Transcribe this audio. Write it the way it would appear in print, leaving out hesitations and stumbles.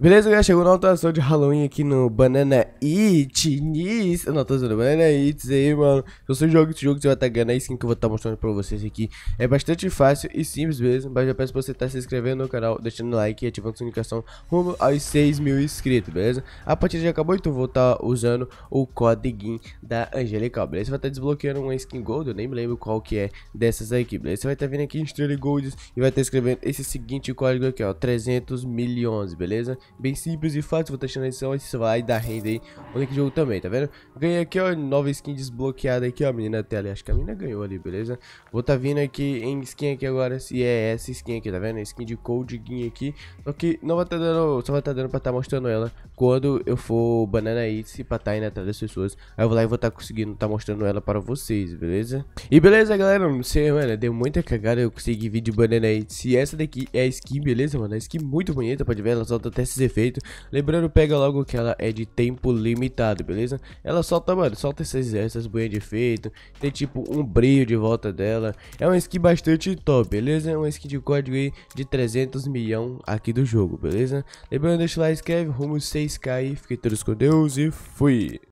Beleza, galera? Chegou na atualização de Halloween aqui no Banana Eats. Eu não tô usando Banana Eats aí, mano. Se você joga esse jogo, você vai estar ganhando a skin que eu vou estar mostrando pra vocês aqui. É bastante fácil e simples mesmo. Mas eu peço pra você estar se inscrevendo no canal, deixando like e ativando a notificação rumo aos 6.000 inscritos, beleza? A partida já acabou, então eu vou estar usando o código da Angelical, beleza? Você vai estar desbloqueando uma skin Gold, eu nem me lembro qual que é dessas aqui, beleza? Você vai estar vindo aqui em Estrela Golds e vai estar escrevendo esse seguinte código aqui, ó, 300 milhões, beleza? Bem simples e fácil, vou estar deixando na edição, isso vai dar renda aí no link do jogo também, tá vendo? Ganhei aqui, ó, nova skin desbloqueada aqui, ó, a menina até ali, acho que a menina ganhou ali, beleza? Vou estar vindo aqui em skin aqui agora, se é essa skin aqui, tá vendo? Skin de Cold Gear aqui, só que não vai estar dando, só vai estar dando pra estar mostrando ela quando eu for Banana Eats pra estar indo atrás das pessoas. Aí eu vou lá e vou estar conseguindo estar mostrando ela para vocês, beleza? E beleza, galera, não sei, mano, deu muita cagada, eu consegui vir de Banana Eats. E essa daqui é a skin, beleza, mano? A skin muito bonita, pode ver, ela solta até esses efeitos. Lembrando, pega logo que ela é de tempo limitado, beleza? Ela solta, mano, solta essas boias de efeito. Tem tipo um brilho de volta dela. É uma skin bastante top, beleza? É uma skin de código aí de 300 milhões aqui do jogo, beleza? Lembrando, deixa o like, inscreve, rumo 6k aí. Fiquem todos com Deus e fui!